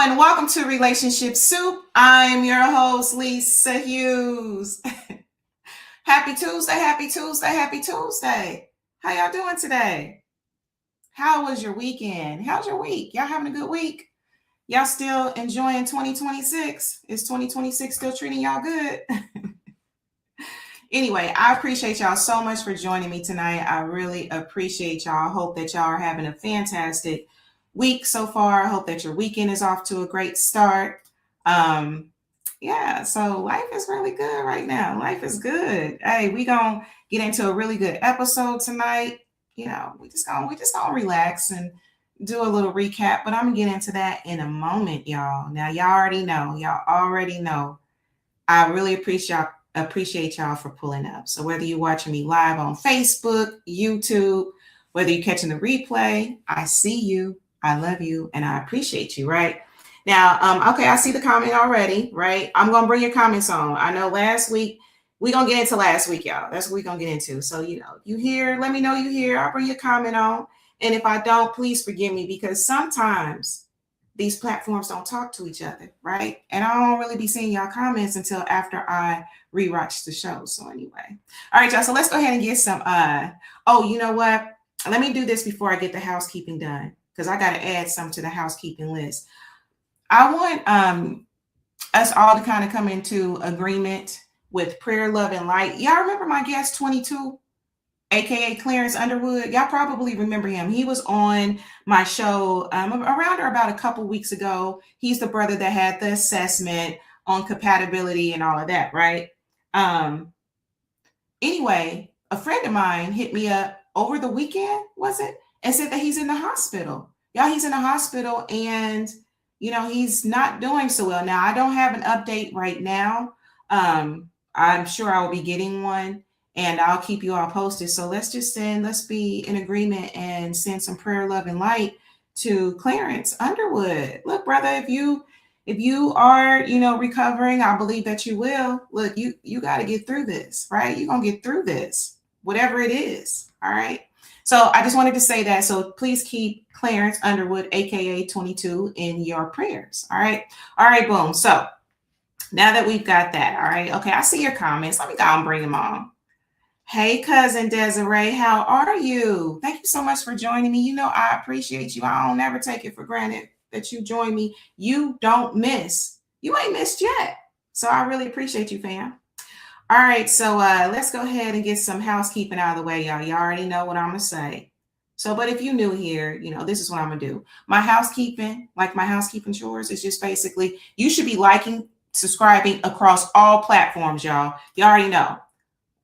Hello and welcome to Relationship Soup. I'm your host, Lisa Hughes. Happy Tuesday, happy Tuesday, happy Tuesday. How y'all doing today? How was your weekend? How's your week? Y'all having a good week? Y'all still enjoying 2026? Is 2026 still treating y'all good? Anyway, I appreciate y'all so much for joining me tonight. I really appreciate y'all. I hope that y'all are having a fantastic week so far. I hope that your weekend is off to a great start. So life is really good right now. Life is good. Hey, we gonna get into a really good episode tonight. You know, we just gonna relax and do a little recap, but I'm gonna get into that in a moment, y'all. Now, y'all already know. I really appreciate y'all for pulling up. So whether you're watching me live on Facebook, YouTube, whether you're catching the replay, I see you, I love you, and I appreciate you, right? Now, okay, I see the comment already, right? I'm going to bring your comments on. I know last week, we're going to get into last week, y'all. That's what we're going to get into. So, you hear, let me know you hear. I'll bring your comment on. And if I don't, please forgive me, because sometimes these platforms don't talk to each other, right? And I don't really be seeing y'all comments until after I rewatch the show. So anyway, all right, y'all. So let's go ahead and get some. Oh, you know what? Let me do this before I get the housekeeping done, because I got to add some to the housekeeping list. I want us all to kind of come into agreement with prayer, love, and light. Y'all remember my guest 22? AKA Clarence Underwood. Y'all probably remember him. He was on my show around or about a couple weeks ago. He's the brother that had the assessment on compatibility and all of that, right? Anyway, a friend of mine hit me up over the weekend, was it? And said that he's in the hospital. Y'all, he's in the hospital and, he's not doing so well. Now, I don't have an update right now. I'm sure I will be getting one. And I'll keep you all posted. So let's be in agreement and send some prayer, love, and light to Clarence Underwood. Look, brother, if you are, recovering, I believe that you will. Look, you got to get through this, right? You're going to get through this, whatever it is. All right. So I just wanted to say that. So please keep Clarence Underwood, AKA 22, in your prayers. All right. All right. Boom. So now that we've got that. All right. Okay. I see your comments. Let me go and bring them on. Hey, cousin Desiree, how are you? Thank you so much for joining me. I appreciate you. I don't ever take it for granted that you join me. You don't miss. You ain't missed yet. So I really appreciate you, fam. All right, so let's go ahead and get some housekeeping out of the way, y'all. You already know what I'm going to say. So, but if you're new here, this is what I'm going to do. My housekeeping chores is just basically, you should be liking, subscribing across all platforms, y'all. You already know.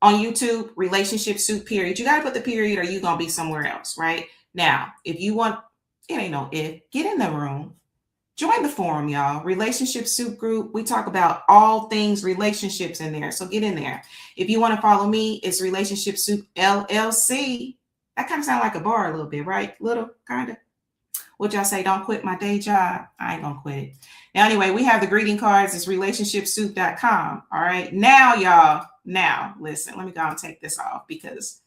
On YouTube, Relationship Soup, period. You got to put the period or you're going to be somewhere else, right? Now, if you want, it ain't no if, get in the room. Join the forum, y'all. RelationshipSoupGroup. We talk about all things relationships in there. So get in there. If you want to follow me, it's RelationshipSoupLLC. That kind of sounds like a bar a little bit, right? Little, kind of. What y'all say, don't quit my day job? I ain't going to quit it. Now, anyway, we have the greeting cards. It's RelationshipSoup.com. All right. Now, y'all. Now, listen, let me go and take this off because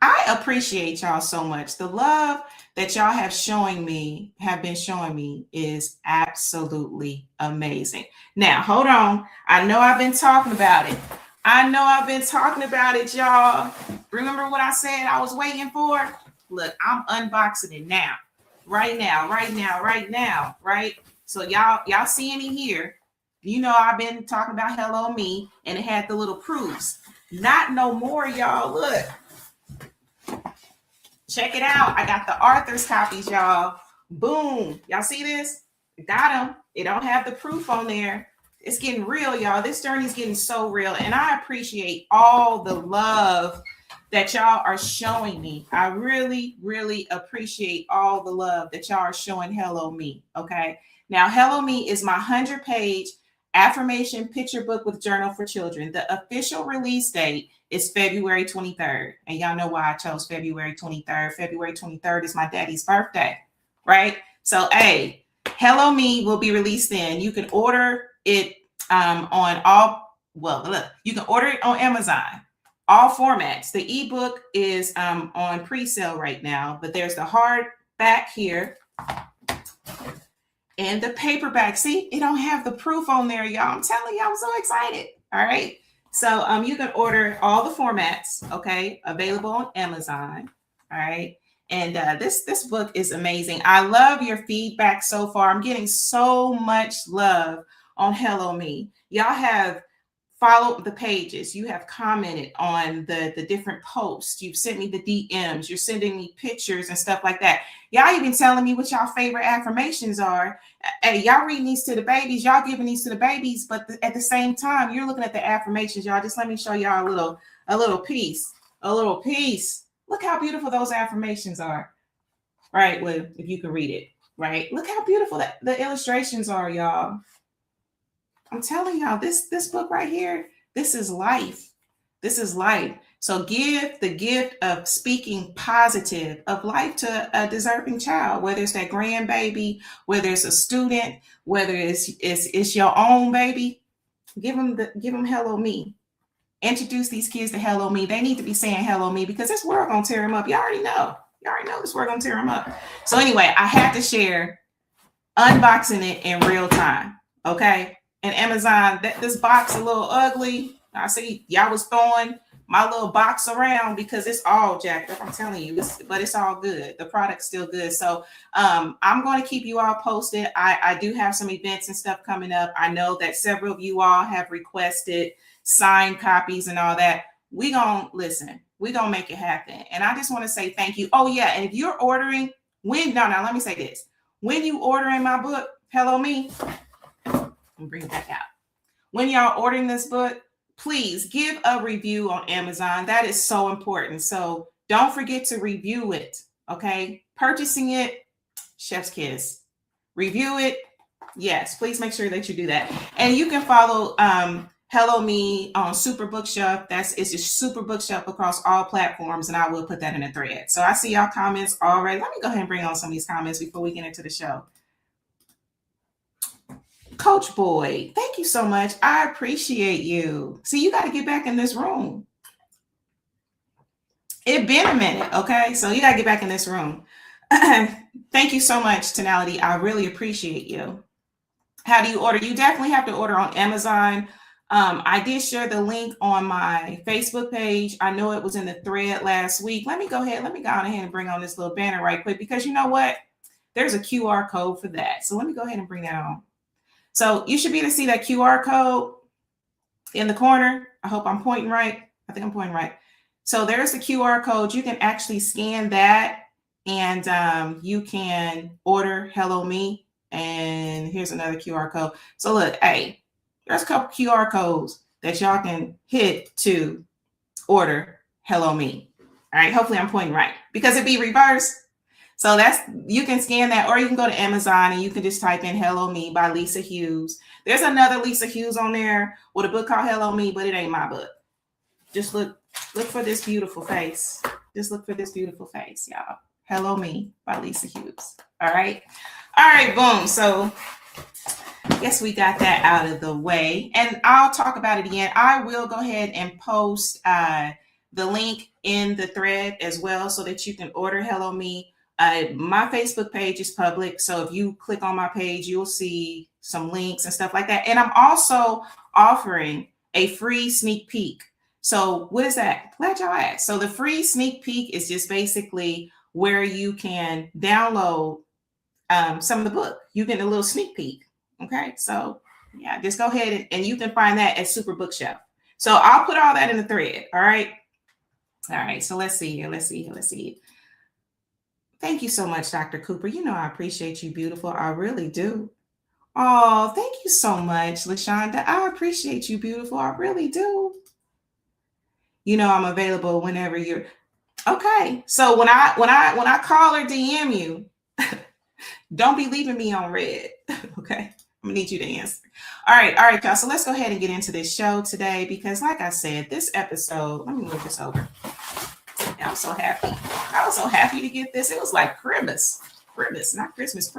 I appreciate y'all so much. The love that y'all have been showing me is absolutely amazing. Now, hold on. I know I've been talking about it. Y'all. Remember what I said I was waiting for? Look, I'm unboxing it now. Right now. Right? So y'all seeing it here. I've been talking about Hello Me, and it had the little proofs. Not no more, y'all. Look. Check it out. I got the Arthur's copies, y'all. Boom. Y'all see this? Got them. It don't have the proof on there. It's getting real, y'all. This journey is getting so real, and I appreciate all the love that y'all are showing me. I really, really appreciate all the love that y'all are showing Hello Me, okay? Now, Hello Me is my 100-page affirmation picture book with journal for children. The official release date is February 23rd. And y'all know why I chose February 23rd. February 23rd is my daddy's birthday, right? So, hey, Hello Me will be released then. You can order it you can order it on Amazon. All formats. The ebook is on pre-sale right now, but there's the hardback here. and the paperback. See, it don't have the proof on there, y'all. I'm telling you, I'm so excited. All right. So you can order all the formats, okay, available on Amazon. All right. And this book is amazing. I love your feedback so far. I'm getting so much love on Hello Me. Y'all have followed the pages. You have commented on the different posts. You've sent me the DMs. You're sending me pictures and stuff like that. Y'all even telling me what y'all favorite affirmations are. Hey, y'all reading these to the babies. Y'all giving these to the babies, but at the same time, you're looking at the affirmations. Y'all, just let me show y'all a little piece. A little piece. Look how beautiful those affirmations are. Right? Well, if you can read it. Right? Look how beautiful the illustrations are, y'all. I'm telling y'all, this book right here, this is life. This is life. So give the gift of speaking positive of life to a deserving child, whether it's that grandbaby, whether it's a student, whether it's your own baby. Give them Hello Me. Introduce these kids to Hello Me. They need to be saying Hello Me because this world gonna tear them up. Y'all already know. This world gonna tear them up. So anyway, I had to share unboxing it in real time. Okay. And Amazon, this box a little ugly. I see y'all was throwing my little box around because it's all jacked up. I'm telling you, but it's all good. The product's still good. So I'm going to keep you all posted. I do have some events and stuff coming up. I know that several of you all have requested signed copies and all that. We're going to make it happen. And I just want to say thank you. Oh yeah. And if you're ordering let me say this. When you ordering my book, Hello Me, and bring it back out. When y'all ordering this book, please give a review on Amazon. That is so important. So don't forget to review it. Okay. Purchasing it, chef's kiss. Review it. Yes, please make sure that you do that. And you can follow Hello Me on Super Bookshelf. It's just Super Bookshelf across all platforms, and I will put that in a thread. So I see y'all comments already. Let me go ahead and bring on some of these comments before we get into the show. Coach Boyd, thank you so much. I appreciate you. See, you got to get back in this room. It's been a minute, okay? So you got to get back in this room. Thank you so much, Tonality. I really appreciate you. How do you order? You definitely have to order on Amazon. I did share the link on my Facebook page. I know it was in the thread last week. Let me go ahead and bring on this little banner right quick because you know what? There's a QR code for that. So let me go ahead and bring that on. So you should be able to see that QR code in the corner. I hope I'm pointing right. I think I'm pointing right. So there's the QR code. You can actually scan that and you can order Hello Me. And here's another QR code. So look, hey, there's a couple QR codes that y'all can hit to order Hello Me. All right, hopefully I'm pointing right because it'd be reversed. So you can scan that, or you can go to Amazon and you can just type in Hello Me by Lisa Hughes. There's another Lisa Hughes on there with a book called Hello Me, but it ain't my book. Just look for this beautiful face. Just look for this beautiful face, y'all. Hello Me by Lisa Hughes. All right. Boom. So I guess we got that out of the way. And I'll talk about it again. I will go ahead and post the link in the thread as well so that you can order Hello Me. My Facebook page is public. So if you click on my page, you'll see some links and stuff like that. And I'm also offering a free sneak peek. So what is that? Glad y'all asked. So the free sneak peek is just basically where you can download some of the book. You get a little sneak peek. Okay. So yeah, just go ahead and you can find that at Super Bookshelf. So I'll put all that in the thread. All right. So let's see here. Thank you so much, Dr. Cooper. You know, I appreciate you, beautiful. I really do. Oh, thank you so much, LaShonda. I appreciate you, beautiful. I really do. You know, I'm available whenever you're okay. So when I call or DM you, don't be leaving me on red. Okay. I'm gonna need you to answer. All right, y'all. So let's go ahead and get into this show today because, like I said, this episode, let me move this over. I'm so happy. I was so happy to get this. It was like Christmas, not Christmas.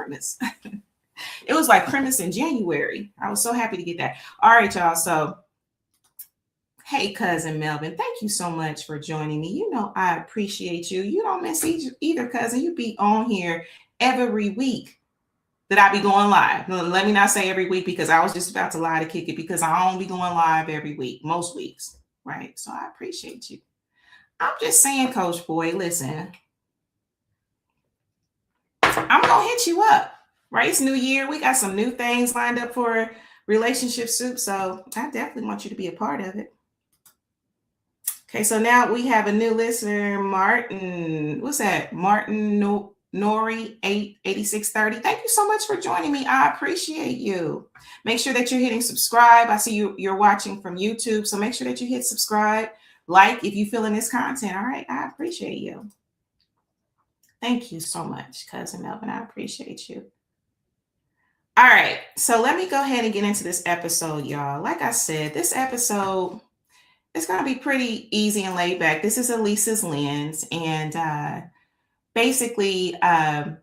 It was like Christmas in January. I was so happy to get that. All right, y'all. So, hey, cousin Melvin, thank you so much for joining me. You know, I appreciate you. You don't miss either, cousin. You be on here every week. that I be going live. Let me not say every week, because I was just about to lie to kick it, because I don't be going live every week, most weeks, right? So I appreciate you. I'm just saying, Coach Boy, listen, I'm going to hit you up, right? It's New Year. We got some new things lined up for Relationship Soup, so I definitely want you to be a part of it. Okay, so now we have a new listener, Martin. What's that? Martin Nori 8630. Thank you so much for joining me. I appreciate you. Make sure that you're hitting subscribe. I see you're watching from YouTube, so make sure that you hit subscribe, like if you're feeling this content. All right, I appreciate you. Thank you so much, Cousin Melvin. I appreciate you. All right, so let me go ahead and get into this episode, y'all. Like I said, this episode, it's going to be pretty easy and laid back. This is Elisa's lens. And basically, I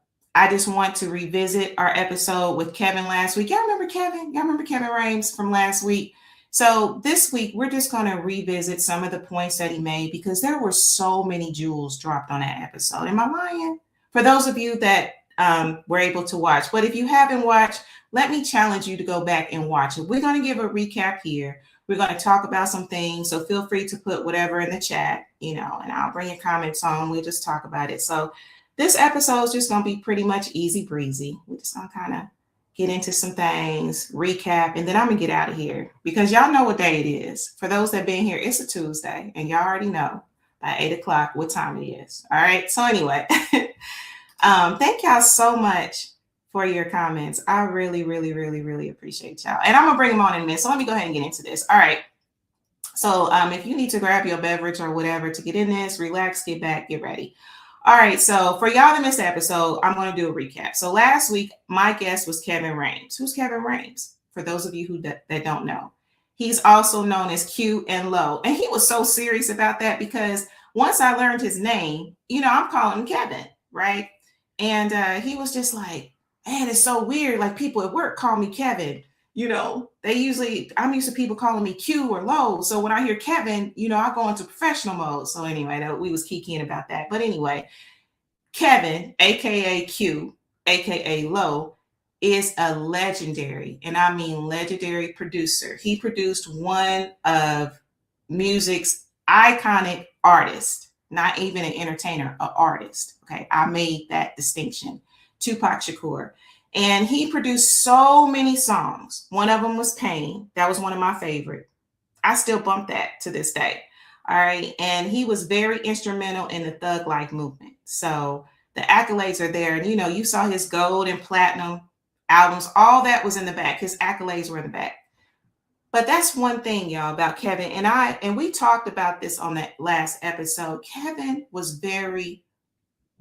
just want to revisit our episode with Kevin last week. Y'all remember Kevin? Y'all remember Kevin Rhames from last week? So this week, we're just going to revisit some of the points that he made, because there were so many jewels dropped on that episode. Am I lying? For those of you that were able to watch. But if you haven't watched, let me challenge you to go back and watch it. We're going to give a recap here. We're going to talk about some things. So feel free to put whatever in the chat, and I'll bring your comments on. We'll just talk about it. So this episode is just going to be pretty much easy breezy. We're just going to kind of get into some things, recap, and then I'm going to get out of here, because y'all know what day it is. For those that have been here, it's a Tuesday, and y'all already know by 8 o'clock what time it is. All right. So anyway, thank y'all so much for your comments. I really, really, really, really appreciate y'all. And I'm going to bring them on in a minute. So let me go ahead and get into this. All right. So if you need to grab your beverage or whatever to get in this, relax, get back, get ready. All right. So for y'all that missed the episode, I'm going to do a recap. So last week, my guest was Kevin Rhames. Who's Kevin Rhames? For those of you that don't know, he's also known as Q and Low. And he was so serious about that, because once I learned his name, I'm calling him Kevin, right? And he was just like, man, it's so weird. Like, people at work call me Kevin. I'm used to people calling me Q or Low. So when I hear Kevin, I go into professional mode. So anyway, we was kikiing about that. But anyway, Kevin, AKA Q, AKA Low, is a legendary, and I mean legendary producer. He produced one of music's iconic artists, not even an entertainer, an artist. Okay, I made that distinction. Tupac Shakur. And he produced so many songs. One of them was Pain. That was one of my favorite. I still bump that to this day. All right. And he was very instrumental in the Thug Life movement. So the accolades are there. And, you saw his gold and platinum albums. All that was in the back. His accolades were in the back. But that's one thing, y'all, about Kevin. And we talked about this on that last episode. Kevin was very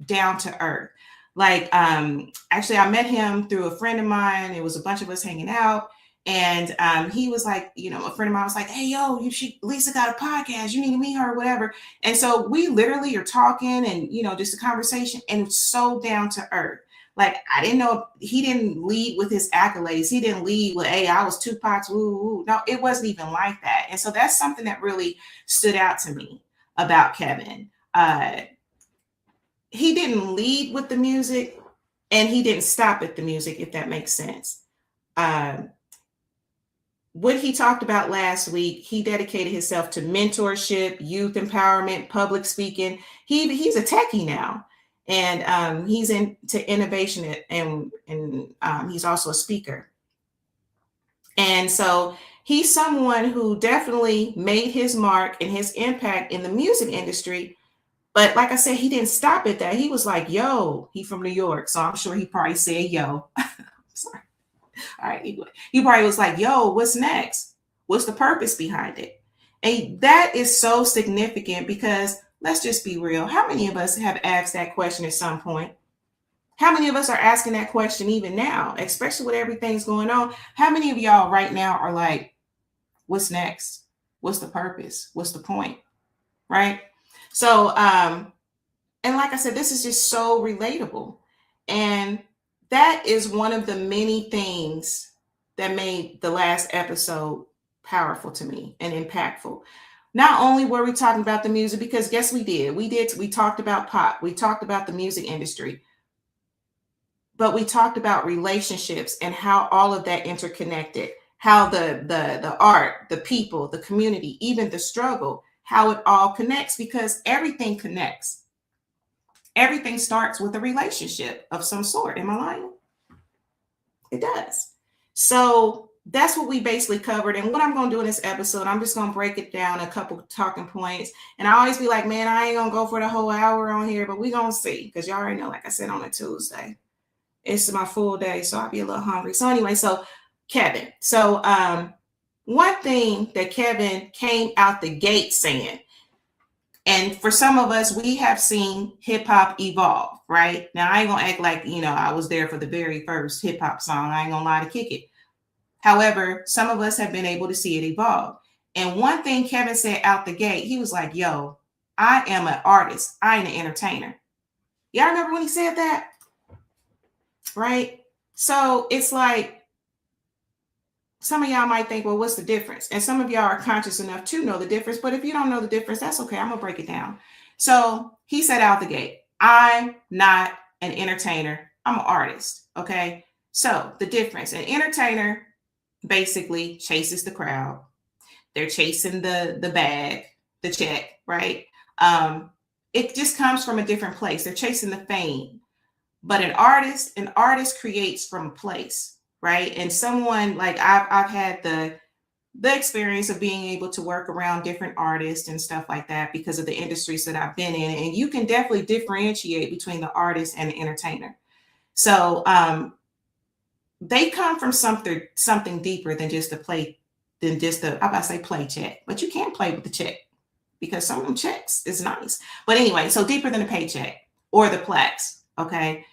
down to earth. Like, actually, I met him through a friend of mine. It was a bunch of us hanging out. And he was like, a friend of mine was like, hey, yo, Lisa got a podcast. You need to meet her or whatever. And so we literally are talking and, just a conversation. And it's so down to earth. Like, I didn't know, he didn't lead with his accolades. He didn't lead with, hey, I was Tupac's, woo, woo. No, it wasn't even like that. And so that's something that really stood out to me about Kevin. He didn't lead with the music, and he didn't stop at the music, if that makes sense. What he talked about last week, he dedicated himself to mentorship, youth empowerment, public speaking. He's a techie now, and he's into innovation, and he's also a speaker. And so he's someone who definitely made his mark and his impact in the music industry. But like I said, he didn't stop at that. He was like, yo, he from New York. So I'm sure he probably said, yo. Sorry. All right. He probably was like, yo, what's next? What's the purpose behind it? And that is so significant, because let's just be real. How many of us have asked that question at some point? How many of us are asking that question even now, especially with everything's going on? How many of y'all right now are like, what's next? What's the purpose? What's the point? Right? So, and like I said, this is just so relatable. And that is one of the many things that made the last episode powerful to me and impactful. Not only were we talking about the music, because yes, we did. We talked about pop. We talked about the music industry. but we talked about relationships and how all of that interconnected, how the art, the people, the community, even the struggle, how it all connects, because everything connects. Everything starts with a relationship of some sort. Am I lying? It does. So that's what we basically covered. And what I'm going to do in this episode, I'm just going to break it down a couple talking points. And I always be like, man, I ain't going to go for the whole hour on here, but we going to see. Because y'all already know, like I said, on a Tuesday, it's my full day. So I'll be a little hungry. So anyway, so Kevin. So one thing that Kevin came out the gate saying, and for some of us, we have seen hip hop evolve, right? Now, I ain't going to act like, I was there for the very first hip hop song. I ain't going to lie to kick it. However, some of us have been able to see it evolve. And one thing Kevin said out the gate, he was like, yo, I am an artist. I ain't an entertainer. Y'all remember when he said that? Right? So it's like, some of y'all might think, well, what's the difference? And some of y'all are conscious enough to know the difference. But if you don't know the difference, that's okay. I'm going to break it down. So he said out the gate, I'm not an entertainer. I'm an artist. Okay. So the difference, an entertainer basically chases the crowd. They're chasing the bag, the check, right? It just comes from a different place. They're chasing the fame. But an artist creates from a place. Right. And someone like I've had the experience of being able to work around different artists and stuff like that because of the industries that I've been in. And you can definitely differentiate between the artist and the entertainer. So they come from something deeper than just a play, I'm about to say play check, but you can't play with the check because some of them checks is nice. But anyway, so deeper than a paycheck or the plaques. OK.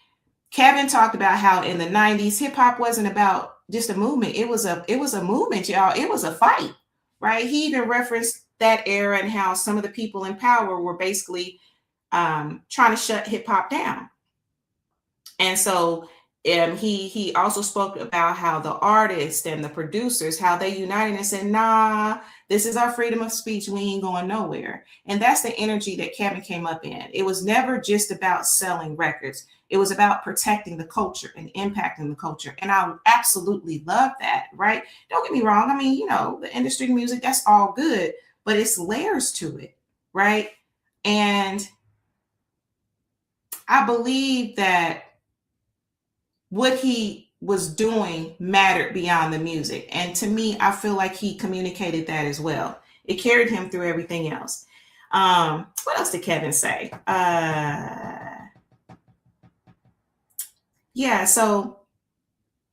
Kevin talked about how in the 90s, hip hop wasn't about just a movement. It was a movement, y'all. It was a fight, right? He even referenced that era and how some of the people in power were basically trying to shut hip hop down. And so he also spoke about how the artists and the producers, how they united and said, nah, this is our freedom of speech. We ain't going nowhere. And that's the energy that Kevin came up in. It was never just about selling records. It was about protecting the culture and impacting the culture. And I absolutely love that, right? Don't get me wrong. I mean, the industry music, that's all good, but it's layers to it, right? And I believe that what he was doing mattered beyond the music. And to me, I feel like he communicated that as well. It carried him through everything else. What else did Kevin say? Yeah, so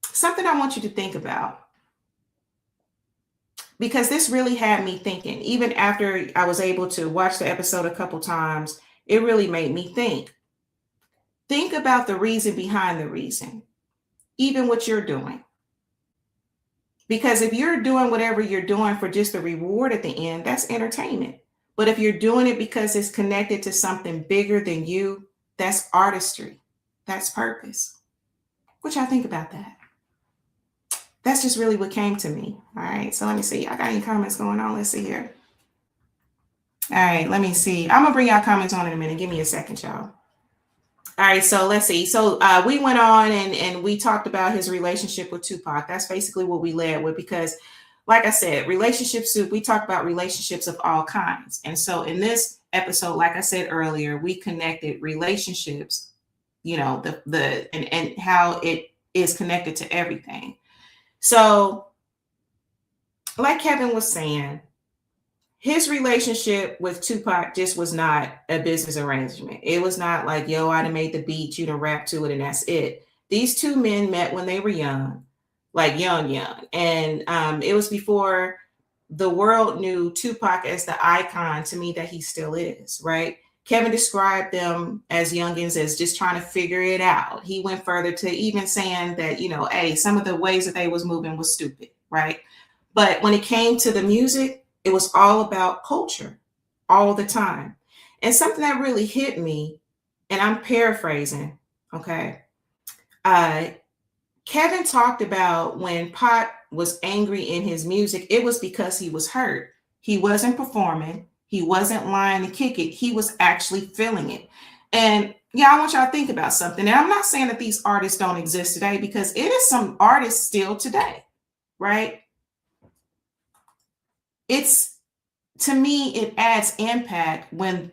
something I want you to think about, because this really had me thinking. Even after I was able to watch the episode a couple times, it really made me think. Think about the reason behind the reason, even what you're doing. Because if you're doing whatever you're doing for just the reward at the end, that's entertainment. But if you're doing it because it's connected to something bigger than you, that's artistry. That's purpose. What y'all think about that? That's just really what came to me. All right. So let me see. I got any comments going on? Let's see here. All right. Let me see. I'm going to bring y'all comments on in a minute. Give me a second, y'all. All right. So let's see. So we went on and we talked about his relationship with Tupac. That's basically what we led with, because like I said, Relationship Soup, we talk about relationships of all kinds. And so in this episode, like I said earlier, we connected relationships, and how it is connected to everything. So like Kevin was saying, his relationship with Tupac just was not a business arrangement. It was not like, yo, I done made the beat, you done rap to it, and that's it. These two men met when they were young, like young. And it was before the world knew Tupac as the icon to me that he still is, right? Kevin described them as youngins as just trying to figure it out. He went further to even saying that, hey, some of the ways that they was moving was stupid, right? But when it came to the music, it was all about culture all the time. And something that really hit me, and I'm paraphrasing, okay? Kevin talked about when Pot was angry in his music, it was because he was hurt. He wasn't performing. He wasn't lying to kick it. He was actually feeling it. And yeah, I want y'all to think about something. And I'm not saying that these artists don't exist today, because it is some artists still today, right? It's, to me, it adds impact when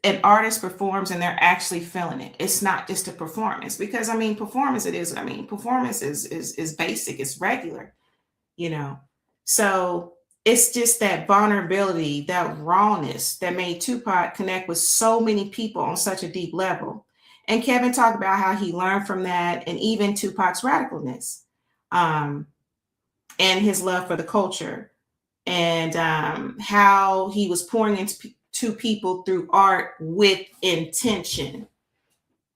an artist performs and they're actually feeling it. It's not just a performance, because I mean, performance, it is, I mean, performance is basic, it's regular, you know. So it's just that vulnerability, that rawness that made Tupac connect with so many people on such a deep level. And Kevin talked about how he learned from that, and even Tupac's radicalness, um, and his love for the culture, and how he was pouring into people through art with intention,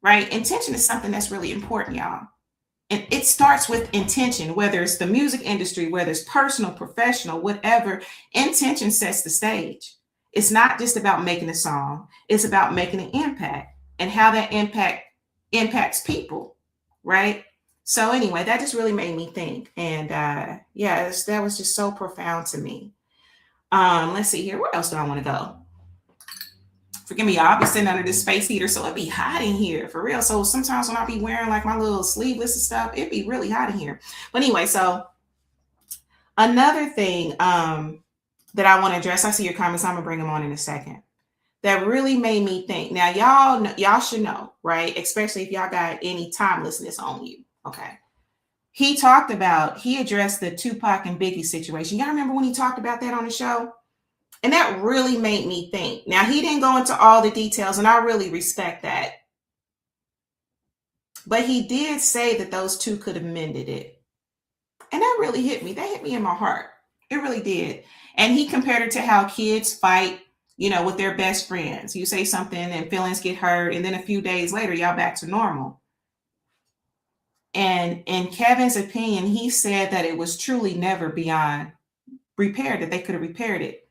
right? Intention is something that's really important, y'all. And it starts with intention, whether it's the music industry, whether it's personal, professional, whatever. Intention sets the stage. It's not just about making a song, it's about making an impact, and how that impact impacts people, right? So anyway, that just really made me think. And yes, that was just so profound to me. Let's see here. Where else do I want to go? Forgive me, y'all. I'll be sitting under this space heater, so it be hot in here for real. So sometimes when I be wearing like my little sleeveless and stuff, it be really hot in here. But anyway, so another thing that I want to address, I see your comments, I'm gonna bring them on in a second, that really made me think. Now, y'all should know, right? Especially if y'all got any timelessness on you, okay? He addressed the Tupac and Biggie situation. Y'all remember when he talked about that on the show? And that really made me think. Now, he didn't go into all the details, and I really respect that. But he did say that those two could have mended it. And that really hit me. That hit me in my heart. It really did. And he compared it to how kids fight, with their best friends. You say something and feelings get hurt, and then a few days later, y'all back to normal. And in Kevin's opinion, he said that it was truly never beyond repair, that they could have repaired it.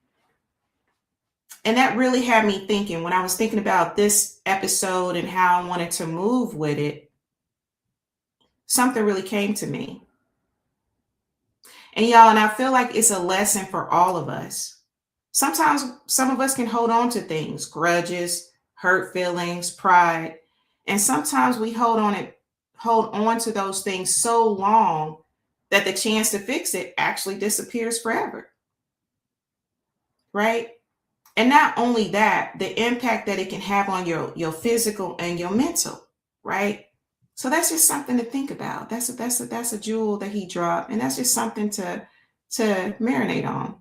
And that really had me thinking when I was thinking about this episode and how I wanted to move with it. Something really came to me. And y'all, and I feel like it's a lesson for all of us. Sometimes some of us can hold on to things, grudges, hurt feelings, pride. And sometimes we hold on to those things so long that the chance to fix it actually disappears forever. Right? And not only that, the impact that it can have on your physical and your mental, right? So that's just something to think about. That's a jewel that he dropped, and that's just something to marinate on.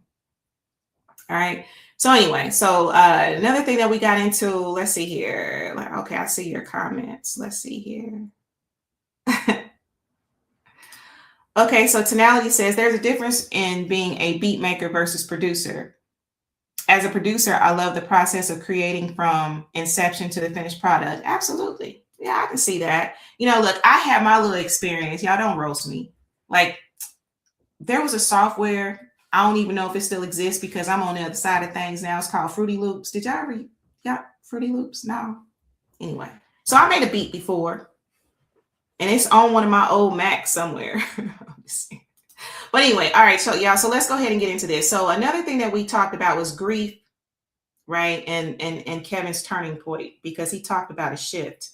All right. So anyway, another thing that we got into, let's see here. Okay, I see your comments. Let's see here. Okay, so Tonality says there's a difference in being a beat maker versus producer. As a producer, I love the process of creating from inception to the finished product. Absolutely. Yeah, I can see that. Look, I have my little experience. Y'all don't roast me. Like, there was a software, I don't even know if it still exists because I'm on the other side of things now. It's called Fruity Loops. Did y'all ever got Fruity Loops? No. Anyway, so I made a beat before, and it's on one of my old Macs somewhere. But anyway, all right, so y'all, so let's go ahead and get into this. So another thing that we talked about was grief, right? And Kevin's turning point, because he talked about a shift.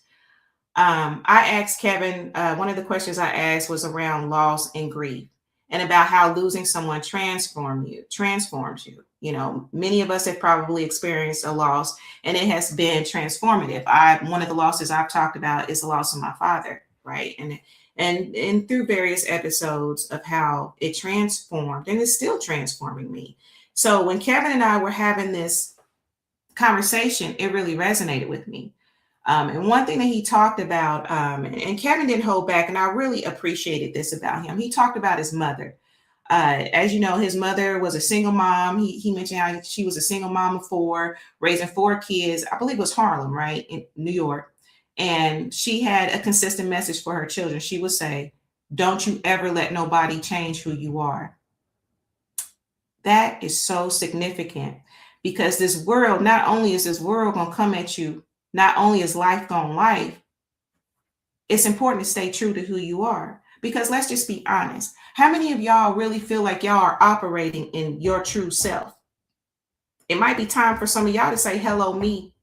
I asked Kevin, one of the questions I asked was around loss and grief, and about how losing someone transforms you. Many of us have probably experienced a loss, and it has been transformative. One of the losses I've talked about is the loss of my father, right? And through various episodes of how it transformed, and it's still transforming me. So when Kevin and I were having this conversation, it really resonated with me. And one thing that he talked about, and Kevin didn't hold back, and I really appreciated this about him. He talked about his mother. As you know, his mother was a single mom. He mentioned how she was a single mom of 4, raising 4 kids. I believe it was Harlem, right, in New York. And she had a consistent message for her children. She would say, "Don't you ever let nobody change who you are." That is so significant, because this world, not only is this world going to come at you, not only is life going life, it's important to stay true to who you are. Because let's just be honest. How many of y'all really feel like y'all are operating in your true self? It might be time for some of y'all to say, "Hello, me."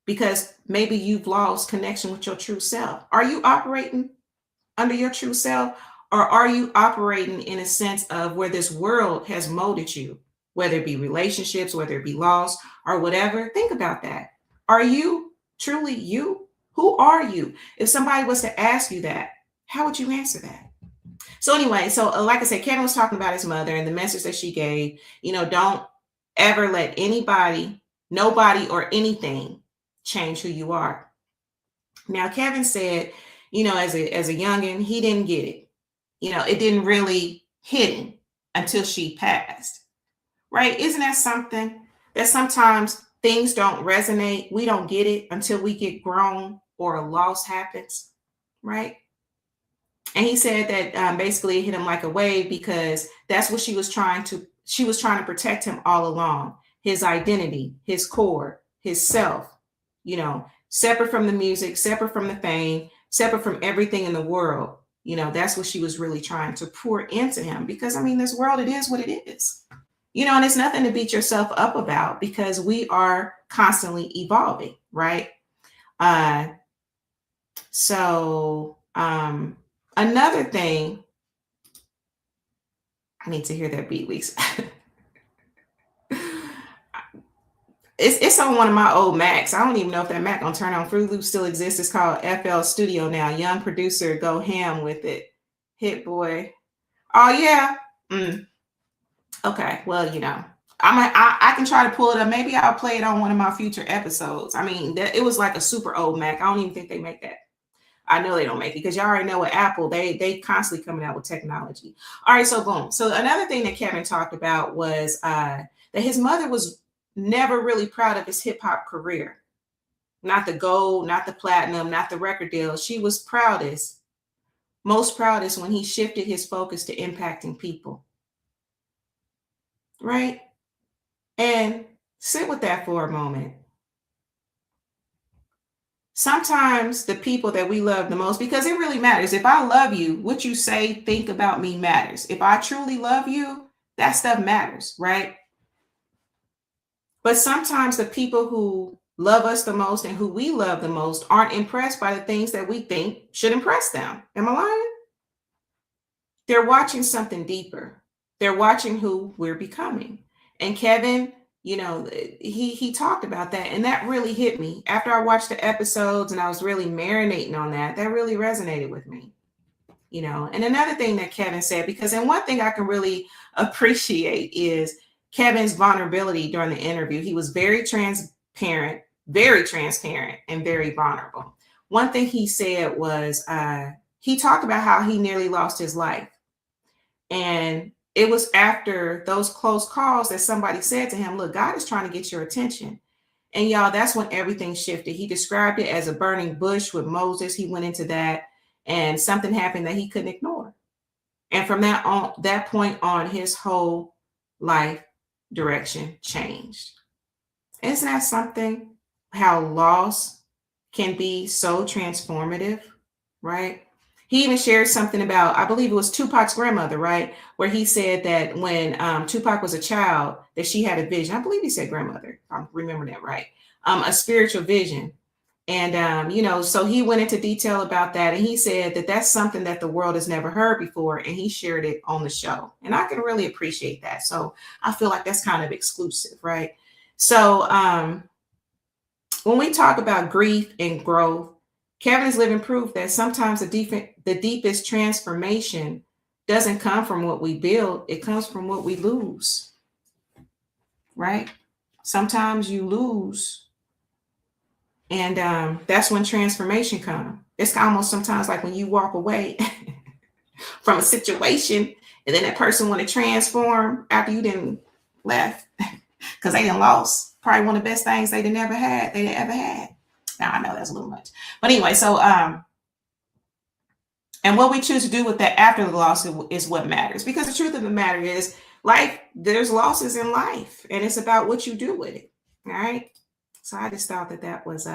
because maybe you've lost connection with your true self. Are you operating under your true self, or are you operating in a sense of where this world has molded you, whether it be relationships, whether it be loss or whatever? Think about that. Are you truly you? Who are you? If somebody was to ask you that, how would you answer that? So anyway, like I said, Kevin was talking about his mother and the message that she gave. Don't ever let anybody, nobody, or anything change who you are. Now, Kevin said, as a youngin', he didn't get it. It didn't really hit him until she passed. Right? Isn't that something that sometimes things don't resonate? We don't get it until we get grown or a loss happens. Right? And he said that basically it hit him like a wave, because that's what she was trying to protect him all along. His identity, his core, his self, separate from the music, separate from the fame, separate from everything in the world. That's what she was really trying to pour into him, because this world, it is what it is, and it's nothing to beat yourself up about, because we are constantly evolving. Right. Another thing, I need to hear that beat, Weeks. It's on one of my old Macs. I don't even know if that Mac on Turn On Fruit Loop still exists. It's called FL Studio now. Young producer, go ham with it. Hit boy. Oh yeah. Okay. Well, I can try to pull it up. Maybe I'll play it on one of my future episodes. It was like a super old Mac. I don't even think they make that. I know they don't make it, because y'all already know with Apple, they constantly coming out with technology. All right, so boom. So another thing that Kevin talked about was that his mother was never really proud of his hip hop career. Not the gold, not the platinum, not the record deal. She was most proudest when he shifted his focus to impacting people. Right? And sit with that for a moment. Sometimes the people that we love the most, because it really matters. If I love you, what you say, think about me matters. If I truly love you, that stuff matters, right? But sometimes the people who love us the most and who we love the most aren't impressed by the things that we think should impress them. Am I lying? They're watching something deeper. They're watching who we're becoming. And Kevin, he talked about that, and that really hit me. After I watched the episodes and I was really marinating on that really resonated with me. And another thing that Kevin said, and one thing I can really appreciate is Kevin's vulnerability during the interview. He was very transparent, and very vulnerable. One thing he said was he talked about how he nearly lost his life. And it was after those close calls that somebody said to him, look, God is trying to get your attention. And y'all, that's when everything shifted. He described it as a burning bush with Moses. He went into that, and something happened that he couldn't ignore. And from that point on, his whole life direction changed. Isn't that something? How loss can be so transformative, right? He even shared something about, I believe it was Tupac's grandmother, right? Where he said that when Tupac was a child, that she had a vision. I believe he said grandmother, if I'm remembering that right. A spiritual vision. And, so he went into detail about that. And he said that that's something that the world has never heard before. And he shared it on the show. And I can really appreciate that. So I feel like that's kind of exclusive, right? So when we talk about grief and growth, Kevin is living proof that sometimes the deepest transformation doesn't come from what we build. It comes from what we lose, right? Sometimes you lose, and that's when transformation comes. It's almost sometimes like when you walk away from a situation, and then that person want to transform after you didn't left, because they done lost probably one of the best things they ever had. Now I know that's a little much, but anyway, so and what we choose to do with that after the loss is what matters, because the truth of the matter is, life, there's losses in life, and it's about what you do with it. All right. So I just thought that was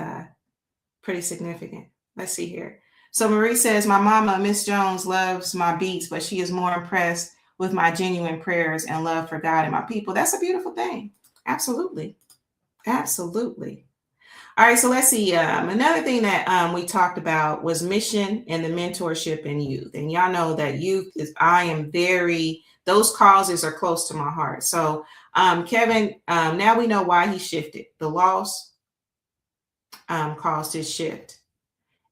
pretty significant. Let's see here. So Marie says, my mama, Miss Jones, loves my beats, but she is more impressed with my genuine prayers and love for God and my people. That's a beautiful thing. Absolutely. Absolutely. All right, so let's see. Another thing that we talked about was mission and the mentorship in youth. And y'all know that youth is, those causes are close to my heart. So Kevin, now we know why he shifted. The loss caused his shift.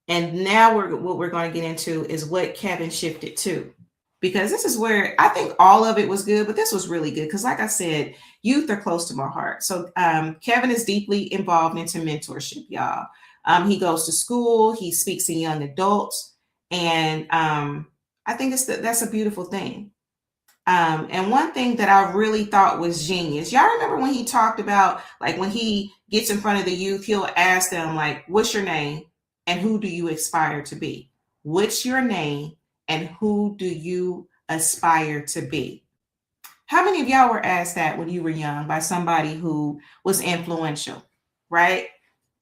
And now what we're going to get into is what Kevin shifted to. Because this is where I think all of it was good, but this was really good. Because like I said, youth are close to my heart. So Kevin is deeply involved into mentorship, y'all. He goes to school, he speaks to young adults, and I think that's a beautiful thing. And one thing that I really thought was genius. Y'all remember when he talked about, like, when he gets in front of the youth, he'll ask them, like, what's your name and who do you aspire to be? What's your name and who do you aspire to be? How many of y'all were asked that when you were young by somebody who was influential, right?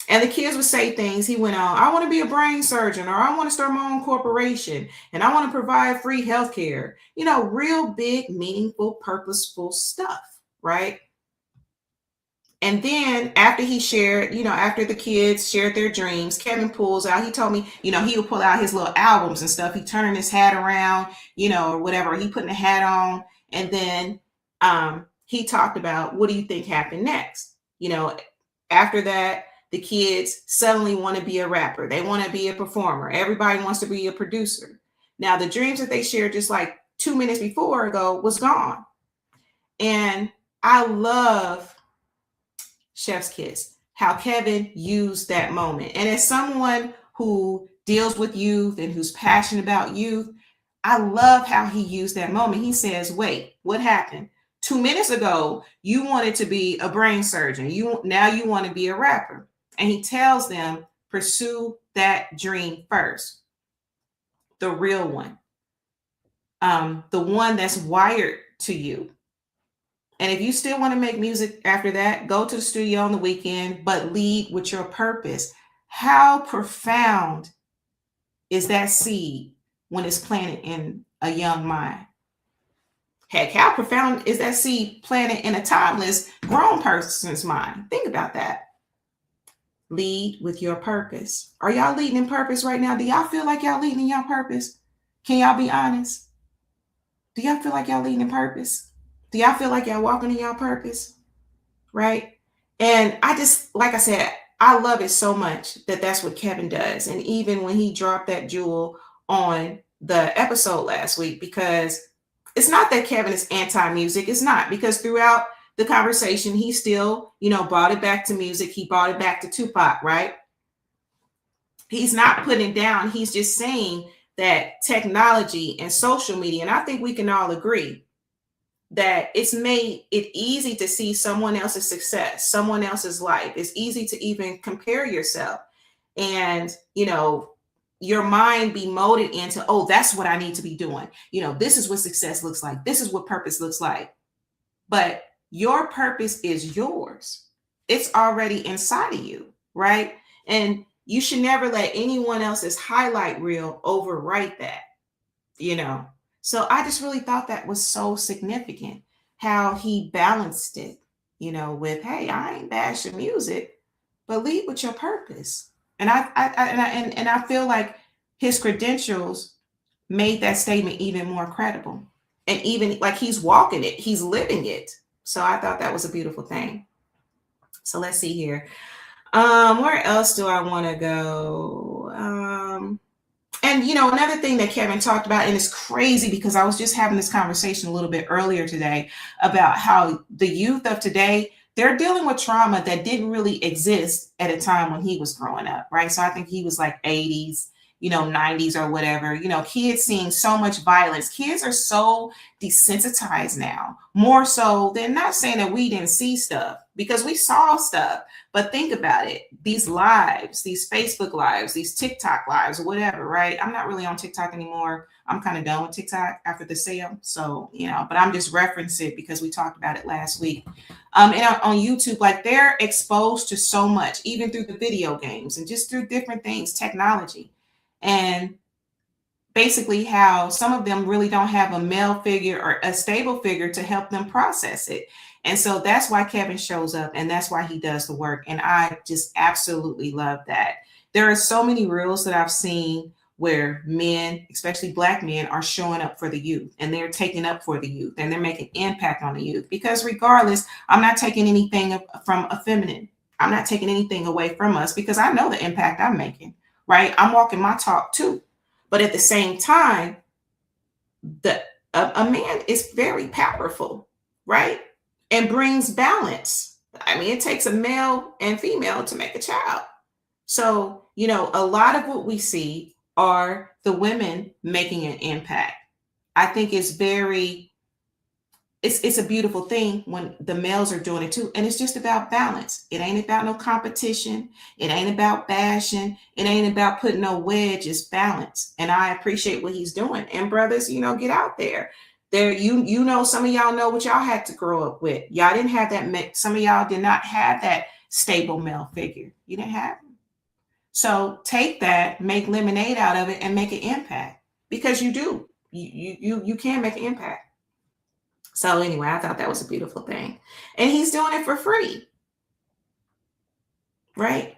And the kids would say things. He went on, I want to be a brain surgeon, or I want to start my own corporation, and I want to provide free healthcare. You know, real big, meaningful, purposeful stuff, right? And then after he shared, after the kids shared their dreams, Kevin pulls out, he told me, he would pull out his little albums and stuff. He turning his hat around, or whatever. He putting a hat on. And then he talked about, what do you think happened next? After that, the kids suddenly want to be a rapper. They want to be a performer. Everybody wants to be a producer. Now, the dreams that they shared just like 2 minutes before ago was gone. And I love Chef's Kiss, how Kevin used that moment. And as someone who deals with youth and who's passionate about youth, I love how he used that moment. He says, wait, what happened? 2 minutes ago, you wanted to be a brain surgeon. Now you want to be a rapper. And he tells them, pursue that dream first. The real one. The one that's wired to you. And if you still want to make music after that, go to the studio on the weekend, but lead with your purpose. How profound is that seed when it's planted in a young mind? Heck, how profound is that seed planted in a timeless grown person's mind? Think about that. Lead with your purpose. Are y'all leading in purpose right now? Do y'all feel like y'all leading in your purpose? Can y'all be honest? Do y'all feel like y'all leading in purpose? Do y'all feel like y'all walking in your purpose? Right? And I just, like I said, I love it so much that that's what Kevin does. And even when he dropped that jewel on the episode last week, because it's not that Kevin is anti-music. It's not, because throughout the conversation, he still, brought it back to music. He brought it back to Tupac, right? He's not putting it down. He's just saying that technology and social media, and I think we can all agree that it's made it easy to see someone else's success, someone else's life. It's easy to even compare yourself and, your mind be molded into, oh, that's what I need to be doing. This is what success looks like. This is what purpose looks like. But your purpose is yours. It's already inside of you, right? And you should never let anyone else's highlight reel overwrite that, So I just really thought that was so significant, how he balanced it, with, hey, I ain't bashing music, but lead with your purpose. And I feel like his credentials made that statement even more credible. And even like he's walking it, he's living it. So I thought that was a beautiful thing. So let's see here. Where else do I want to go? And, another thing that Kevin talked about, and it's crazy because I was just having this conversation a little bit earlier today about how the youth of today, they're dealing with trauma that didn't really exist at a time when he was growing up, right? So I think he was like 80s, 90s or whatever, kids seeing so much violence. Kids are so desensitized now, more so than, not saying that we didn't see stuff, because we saw stuff, but think about it. These lives, these Facebook lives, these TikTok lives, or whatever, right? I'm not really on TikTok anymore. I'm kind of done with TikTok after the sale. So, but I'm just referencing it because we talked about it last week. And on YouTube, like, they're exposed to so much, even through the video games and just through different things, technology. And basically how some of them really don't have a male figure or a stable figure to help them process it. And so that's why Kevin shows up, and that's why he does the work. And I just absolutely love that. There are so many reels that I've seen where men, especially Black men, are showing up for the youth, and they're taking up for the youth, and they're making impact on the youth. Because regardless, I'm not taking anything from a feminine. I'm not taking anything away from us, because I know the impact I'm making, right? I'm walking my talk too. But at the same time, a man is very powerful, right? And brings balance. I mean, it takes a male and female to make a child. So, a lot of what we see are the women making an impact. I think it's a beautiful thing when the males are doing it too. And it's just about balance. It ain't about no competition. It ain't about bashing. It ain't about putting no wedge. It's balance. And I appreciate what he's doing. And brothers, get out there. Some of y'all know what y'all had to grow up with. Y'all didn't have that. Some of y'all did not have that stable male figure. You didn't have him. So take that, make lemonade out of it, and make an impact, because you do. You can make an impact. So anyway, I thought that was a beautiful thing. And he's doing it for free. Right?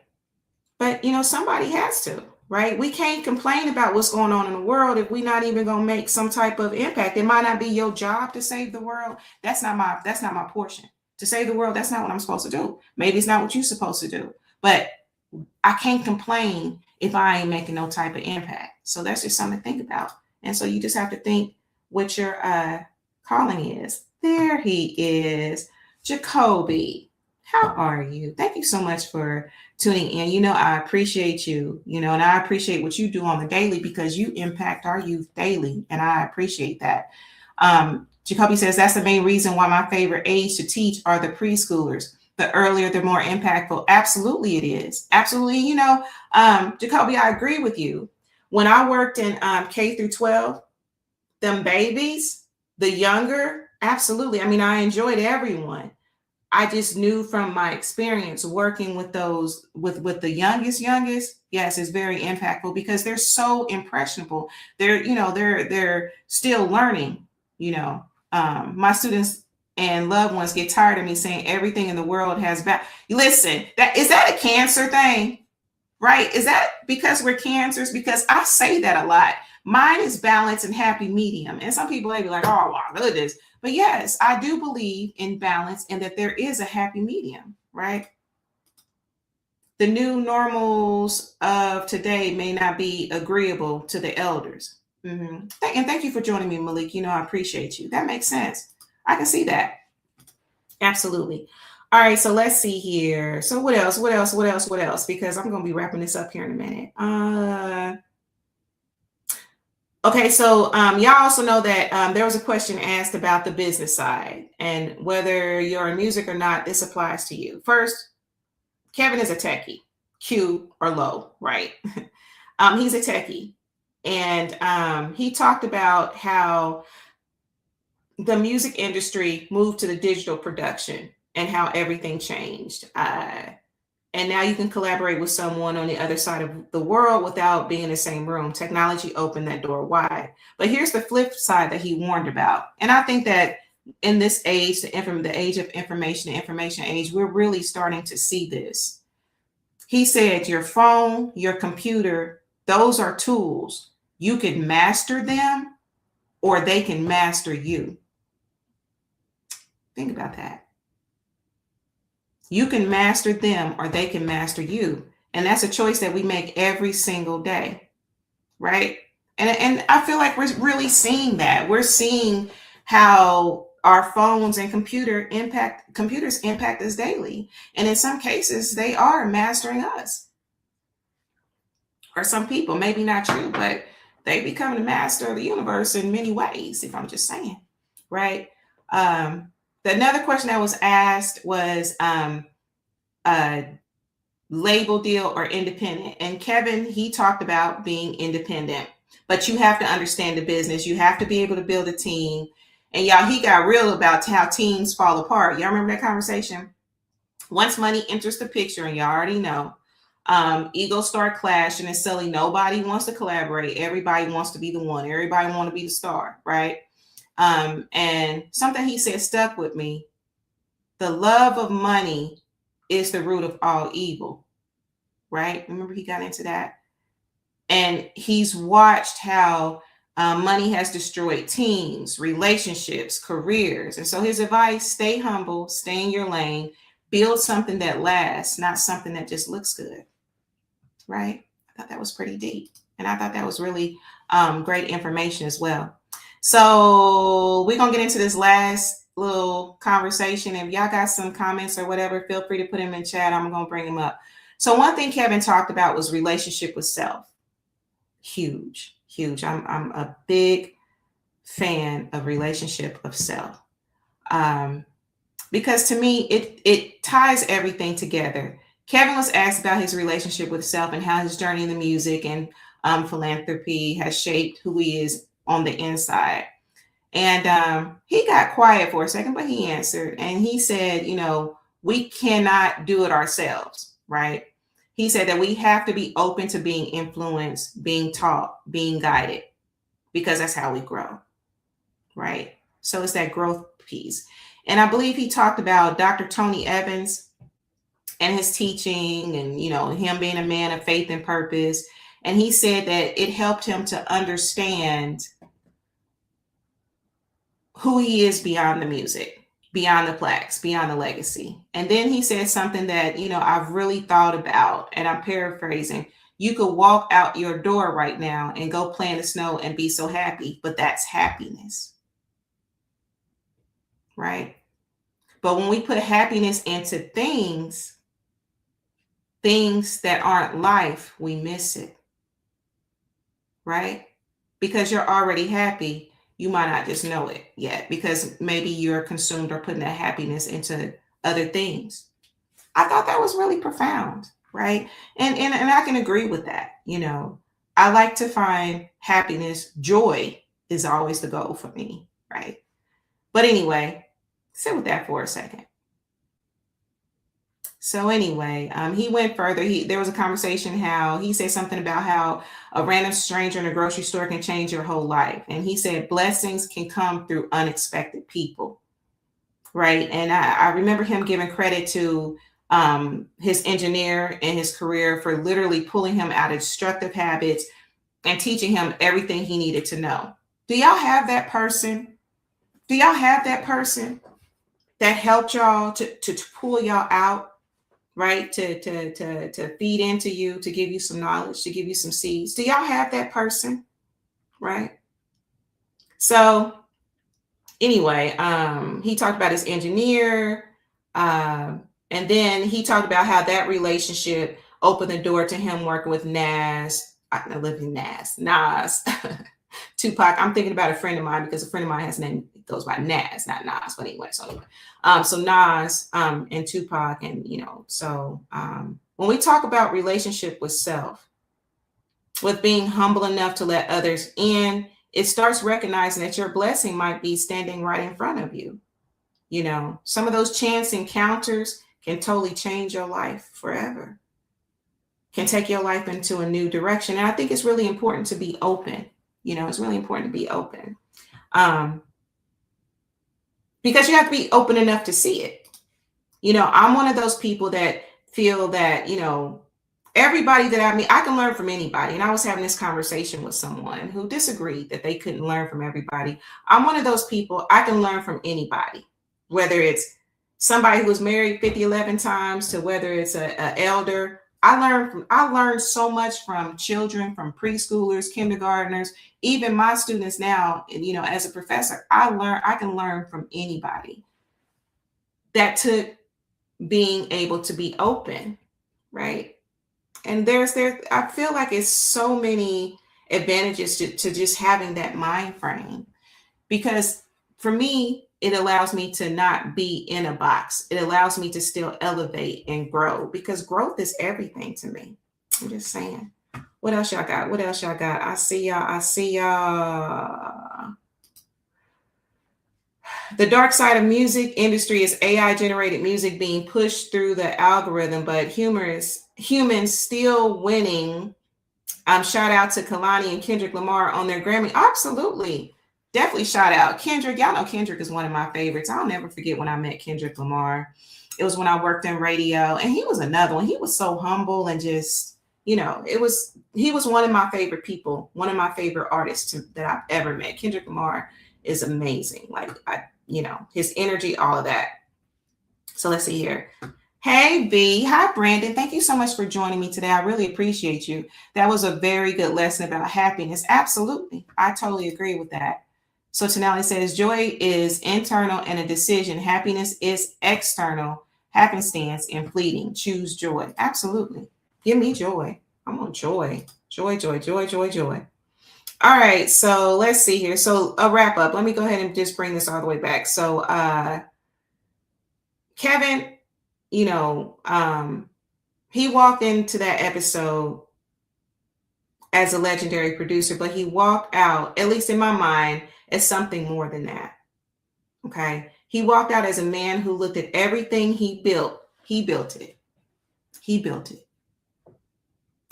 But, somebody has to, right? We can't complain about what's going on in the world if we're not even going to make some type of impact. It might not be your job to save the world. That's not my portion. To save the world, that's not what I'm supposed to do. Maybe it's not what you're supposed to do. But I can't complain if I ain't making no type of impact. So that's just something to think about. And so you just have to think what your calling is. There he is. Jacoby, how are you? Thank you so much for tuning in. I appreciate you, and I appreciate what you do on the daily, because you impact our youth daily. And I appreciate that. Jacoby says that's the main reason why my favorite age to teach are the preschoolers. The earlier, the more impactful. Absolutely it is. Absolutely. Jacoby, I agree with you. When I worked in K through 12, them babies, the younger, absolutely. I mean, I enjoyed everyone. I just knew from my experience working with those, with the youngest, yes, it's very impactful, because they're so impressionable. They're still learning. My students and loved ones get tired of me saying everything in the world has Listen, is that a cancer thing? Right? Is that because we're cancers? Because I say that a lot. Mine is balance and happy medium. And some people may be like, oh, wow, look at this. But yes, I do believe in balance, and that there is a happy medium, right? The new normals of today may not be agreeable to the elders. And thank you for joining me, Malik. I appreciate you. That makes sense. I can see that. Absolutely. All right, so let's see here. So what else? Because I'm going to be wrapping this up here in a minute. Okay, so y'all also know that there was a question asked about the business side, and whether you're in music or not, this applies to you. First, Kevin is a techie, Q or low, right? He's a techie. And he talked about how the music industry moved to the digital production and how everything changed. And now you can collaborate with someone on the other side of the world without being in the same room. Technology opened that door wide. But here's the flip side that he warned about. And I think that in this age, the age of information, the information age, we're really starting to see this. He said, your phone, your computer, those are tools. You can master them, or they can master you. Think about that. You can master them, or they can master you. And that's a choice that we make every single day, right? And I feel like we're really seeing that. We're seeing how our phones and computers impact us daily. And in some cases, they are mastering us. Or some people, maybe not you, but they become the master of the universe in many ways, if I'm just saying, right? Another question that was asked was label deal or independent. And Kevin, he talked about being independent, but you have to understand the business. You have to be able to build a team. And y'all, he got real about how teams fall apart. Y'all remember that conversation? Once money enters the picture, and y'all already know, Egos start clashing, and suddenly nobody wants to collaborate. Everybody wants to be the one. Everybody want to be the star, right? And something he said stuck with me. The love of money is the root of all evil, right? Remember he got into that? And he's watched how money has destroyed teams, relationships, careers. And so his advice, stay humble, stay in your lane, build something that lasts, not something that just looks good, right? I thought that was pretty deep. And I thought that was really great information as well. So we're going to get into this last little conversation. If y'all got some comments or whatever, feel free to put them in chat. I'm going to bring them up. So one thing Kevin talked about was relationship with self. Huge. I'm a big fan of relationship of self. Because to me, it ties everything together. Kevin was asked about his relationship with self and how his journey in the music and philanthropy has shaped who he is on the inside. And he got quiet for a second, but he answered. And he said, we cannot do it ourselves, right? He said that we have to be open to being influenced, being taught, being guided, because that's how we grow, right? So it's that growth piece. And I believe he talked about Dr. Tony Evans and his teaching and, him being a man of faith and purpose. And he said that it helped him to understand who he is beyond the music, beyond the plaques, beyond the legacy. And then he said something that, I've really thought about, and I'm paraphrasing. You could walk out your door right now and go play in the snow and be so happy, but that's happiness, right? But when we put happiness into things that aren't life, we miss it, right? Because you're already happy. You might not just know it yet because maybe you're consumed or putting that happiness into other things. I thought that was really profound, right? And I can agree with that. I like to find happiness. Joy is always the goal for me, right? But anyway, sit with that for a second. So anyway, he went further. There was a conversation how he said something about how a random stranger in a grocery store can change your whole life. And he said blessings can come through unexpected people, right? And I remember him giving credit to his engineer in his career for literally pulling him out of destructive habits and teaching him everything he needed to know. Do y'all have that person? Do y'all have that person that helped y'all to pull y'all out? Right? To feed into you, to give you some knowledge, to give you some seeds. Do y'all have that person? Right? So anyway, he talked about his engineer. And then he talked about how that relationship opened the door to him working with Nas, Tupac. I'm thinking about a friend of mine because a friend of mine has a name goes by Nas, not Nas, but anyway. So Nas and Tupac, and when we talk about relationship with self, with being humble enough to let others in, it starts recognizing that your blessing might be standing right in front of you. Some of those chance encounters can totally change your life forever, can take your life into a new direction. And I think it's really important to be open. It's really important to be open. Because you have to be open enough to see it. I'm one of those people that feel that, everybody that I meet, I can learn from anybody. And I was having this conversation with someone who disagreed that they couldn't learn from everybody. I'm one of those people, I can learn from anybody, whether it's somebody who was married 11 times to whether it's a elder. I learned so much from children, from preschoolers, kindergartners, even my students now, as a professor, I can learn from anybody. That took being able to be open, right? And I feel like it's so many advantages to just having that mind frame, because for me, it allows me to not be in a box. It allows me to still elevate and grow, because growth is everything to me. I'm just saying. What else y'all got? I see y'all. The dark side of music industry is AI generated music being pushed through the algorithm, but humor is humans still winning. Shout out to Kalani and Kendrick Lamar on their Grammy. Absolutely. Definitely shout out. Kendrick, y'all know Kendrick is one of my favorites. I'll never forget when I met Kendrick Lamar. It was when I worked in radio, and he was another one. He was so humble and just, he was one of my favorite people, one of my favorite artists that I've ever met. Kendrick Lamar is amazing. Like, his energy, all of that. So let's see here. Hey, B. Hi, Brandon. Thank you so much for joining me today. I really appreciate you. That was a very good lesson about happiness. Absolutely. I totally agree with that. So Tonali says, joy is internal and a decision. Happiness is external, happenstance and fleeting. Choose joy. Absolutely. Give me joy. I want joy. Joy, joy, joy, joy, joy. All right. So let's see here. So a wrap up. Let me go ahead and just bring this all the way back. So Kevin, he walked into that episode as a legendary producer, but he walked out, at least in my mind, as something more than that. Okay. He walked out as a man who looked at everything he built. He built it. He built it.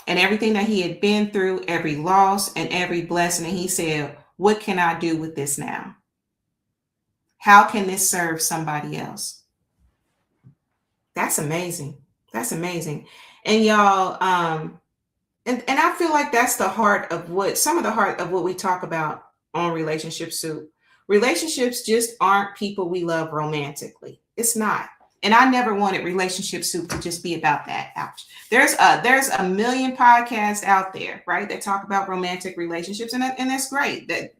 And everything that he had been through, every loss and every blessing. And he said, what can I do with this now? How can this serve somebody else? That's amazing. That's amazing. And y'all, and I feel like that's the heart of what we talk about on Relationship Soup. Relationships just aren't people we love romantically. It's not. And I never wanted Relationship Soup to just be about that. Ouch. There's a million podcasts out there, right, that talk about romantic relationships, and that's great. That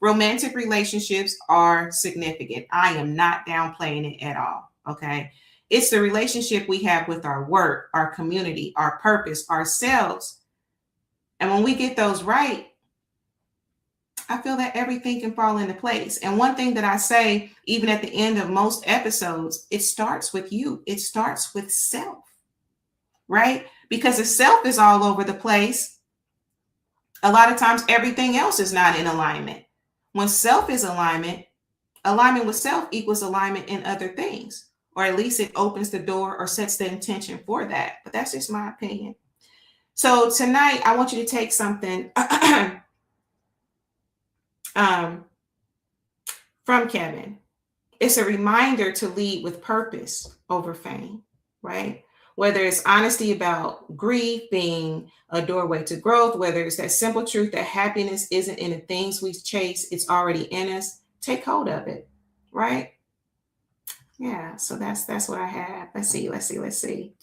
romantic relationships are significant. I am not downplaying it at all. Okay. It's the relationship we have with our work, our community, our purpose, ourselves. And when we get those right, I feel that everything can fall into place. And one thing that I say, even at the end of most episodes, it starts with you. It starts with self, right? Because if self is all over the place, a lot of times everything else is not in alignment. When self is alignment with self equals alignment in other things, or at least it opens the door or sets the intention for that. But that's just my opinion. So tonight, I want you to take something from Kevin. It's a reminder to lead with purpose over fame, right? Whether it's honesty about grief being a doorway to growth, whether it's that simple truth that happiness isn't in the things we chase, it's already in us. Take hold of it, right? Yeah, so that's what I have. Let's see.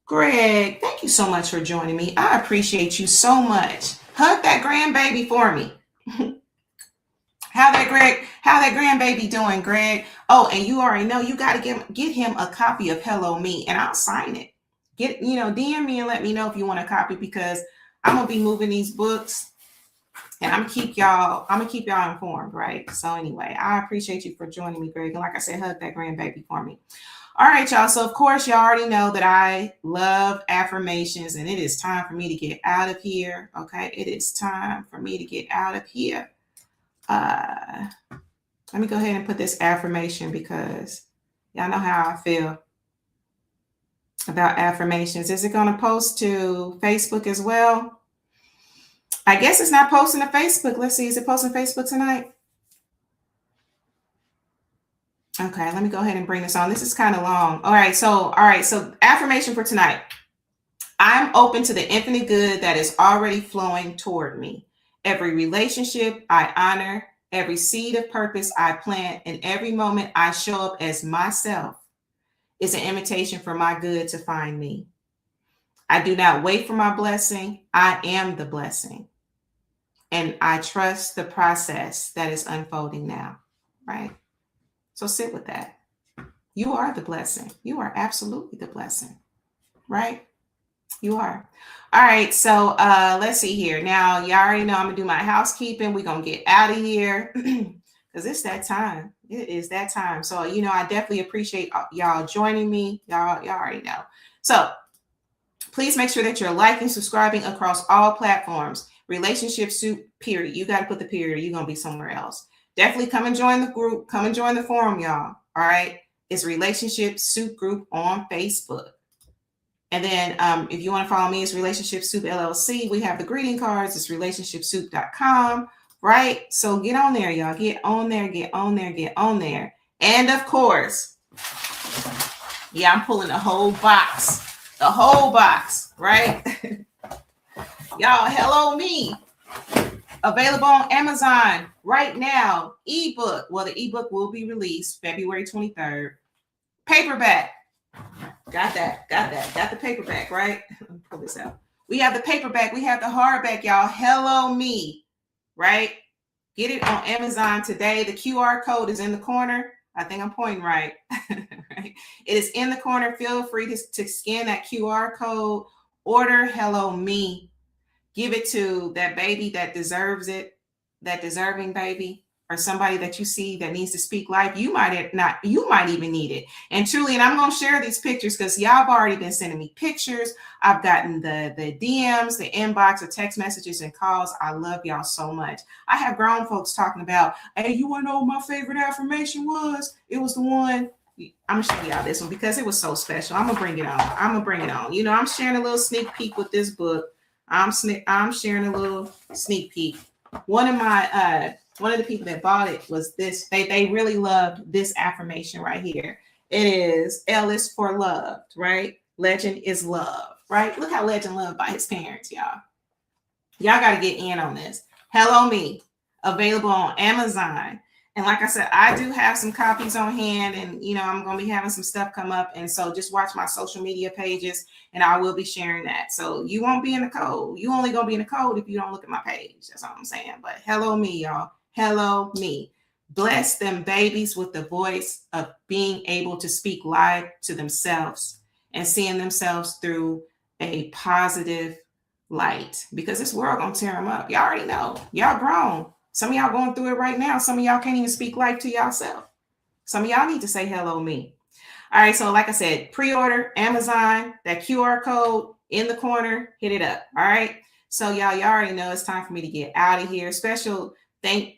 Greg, thank you so much for joining me. I appreciate you so much. Hug that grandbaby for me. How that grandbaby doing, Greg? Oh, and you already know you got to get him a copy of Hello Me, and I'll sign it. DM me and let me know if you want a copy, because I'm gonna be moving these books, and I'm gonna keep y'all informed, right? So anyway, I appreciate you for joining me, Greg. And like I said, hug that grandbaby for me. All right, y'all. So of course, y'all already know that I love affirmations, and it is time for me to get out of here. Okay, it is time for me to get out of here. Let me go ahead and put this affirmation, because y'all know how I feel about affirmations. Is it going to post to Facebook as well? I guess it's not posting to Facebook. Let's see. Is it posting to Facebook tonight? Okay, let me go ahead and bring this on. This is kind of long. All right. So affirmation for tonight. I'm open to the infinite good that is already flowing toward me. Every relationship I honor, every seed of purpose I plant, and every moment I show up as myself is an invitation for my good to find me. I do not wait for my blessing. I am the blessing. And I trust the process that is unfolding now, right? So sit with that. You are the blessing. You are absolutely the blessing, right? You are. All right. So let's see here. Now, y'all already know I'm going to do my housekeeping. We're going to get out of here because it's that time. It is that time. So, I definitely appreciate y'all joining me. Y'all already know. So please make sure that you're liking, subscribing across all platforms. Relationship Soup, period. You got to put the period. You're going to be somewhere else. Definitely come and join the group. Come and join the forum, y'all. All right. It's Relationship Soup Group on Facebook. And then if you want to follow me, it's RelationshipSoupLLC. We have the greeting cards. It's RelationshipSoup.com, right? So get on there, y'all. Get on there, get on there, get on there. And of course, yeah, I'm pulling the whole box, right? Y'all, Hello Me, available on Amazon right now. Ebook, well, the ebook will be released February 23rd. Paperback, got the paperback, right? Let me pull this out. We have the paperback, we have the hardback, y'all. Hello Me, right? Get it on Amazon today. The QR code is in the corner. I think I'm pointing right. Right? It is in the corner. Feel free to scan that QR code. Order Hello Me. Give it to that baby that deserves it, that deserving baby, or somebody that you see that needs to speak life. You might even need it. And truly, and I'm going to share these pictures because y'all have already been sending me pictures. I've gotten the DMs, the inbox, the text messages and calls. I love y'all so much. I have grown folks talking about, hey, you want to know what my favorite affirmation was? It was the one. I'm going to show y'all this one because it was so special. I'm going to bring it on. You know, I'm sharing a little sneak peek with this book. I'm sharing a little sneak peek. One of the people that bought it was this. They really loved this affirmation right here. It is L is for loved, right? Legend is love, right? Look how Legend loved by his parents, y'all. Y'all got to get in on this. Hello Me, available on Amazon. And like I said, I do have some copies on hand, and you know, I'm going to be having some stuff come up. And so just watch my social media pages and I will be sharing that. So you won't be in the code. You only going to be in the code if you don't look at my page. That's all I'm saying. But Hello Me, y'all. Hello Me. Bless them babies with the voice of being able to speak live to themselves and seeing themselves through a positive light, because this world going to tear them up. Y'all already know. Y'all grown. Some of y'all going through it right now. Some of y'all can't even speak life to yourself. Some of y'all need to say Hello Me. All right. So like I said, pre-order Amazon, that QR code in the corner, hit it up. All right. So y'all already know it's time for me to get out of here. Special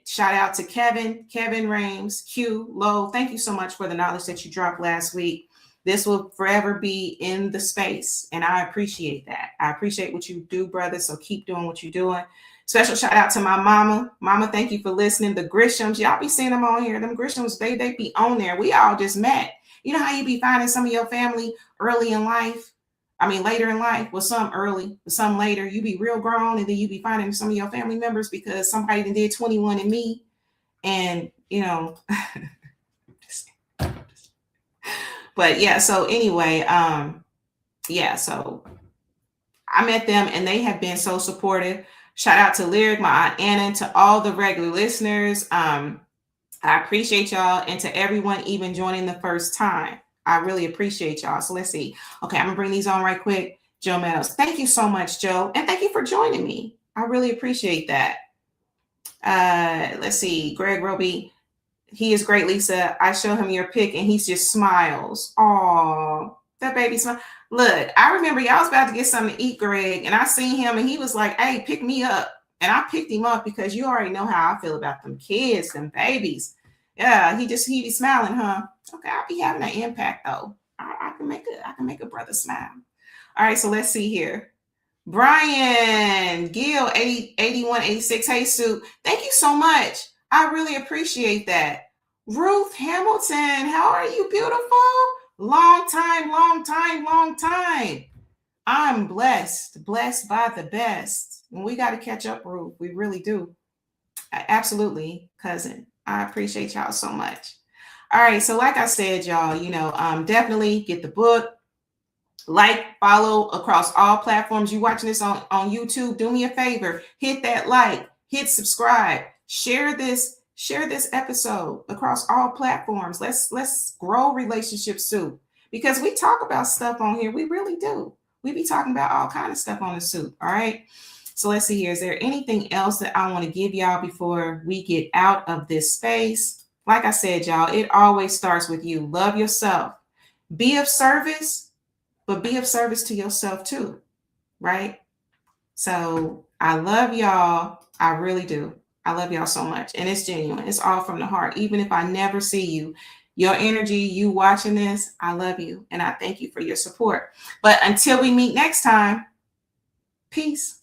shout out to Kevin Rhames, Q Low. Thank you so much for the knowledge that you dropped last week. This will forever be in the space. And I appreciate that. I appreciate what you do, brother. So keep doing what you're doing. Special shout out to my mama. Mama, thank you for listening. The Grishams, y'all be seeing them on here. Them Grishams, they be on there. We all just met. You know how you be finding some of your family early in life? I mean, later in life, well, some early, but some later. You be real grown, and then you be finding some of your family members because somebody did 21andMe. And, you know, but yeah, so anyway, yeah, so I met them and they have been so supportive. Shout out to Lyric, my Aunt Anna, to all the regular listeners. I appreciate y'all, and to everyone even joining the first time. I really appreciate y'all. So let's see. Okay, I'm gonna bring these on right quick. Joe Meadows, thank you so much, Joe, and thank you for joining me. I really appreciate that. Let's see. Greg Roby, he is great, Lisa. I show him your pic and he just smiles. Oh, that baby smile. Look, I remember y'all was about to get something to eat, Greg, and I seen him and he was like, hey, pick me up. And I picked him up because you already know how I feel about them kids, them babies. Yeah, he be smiling, huh? Okay, I'll be having an impact though. I can make a brother smile. All right, so let's see here. Brian Gill, 8186. Hey, Sue. Thank you so much. I really appreciate that. Ruth Hamilton, how are you, beautiful? Long time. I'm blessed by the best. And we got to catch up, Ruth. We really do. Absolutely, cousin. I appreciate y'all so much. All right. So like I said, y'all, you know, definitely get the book. Like, follow across all platforms. You watching this on YouTube, do me a favor. Hit that like, hit subscribe, share this episode across all platforms. Let's grow Relationship Soup, because we talk about stuff on here. We really do. We be talking about all kind of stuff on the soup. All right. So let's see here. Is there anything else that I want to give y'all before we get out of this space? Like I said, y'all, it always starts with you. Love yourself. Be of service, but be of service to yourself too. Right? So I love y'all. I really do. I love y'all so much. And it's genuine. It's all from the heart. Even if I never see you, your energy, you watching this, I love you. And I thank you for your support. But until we meet next time, peace.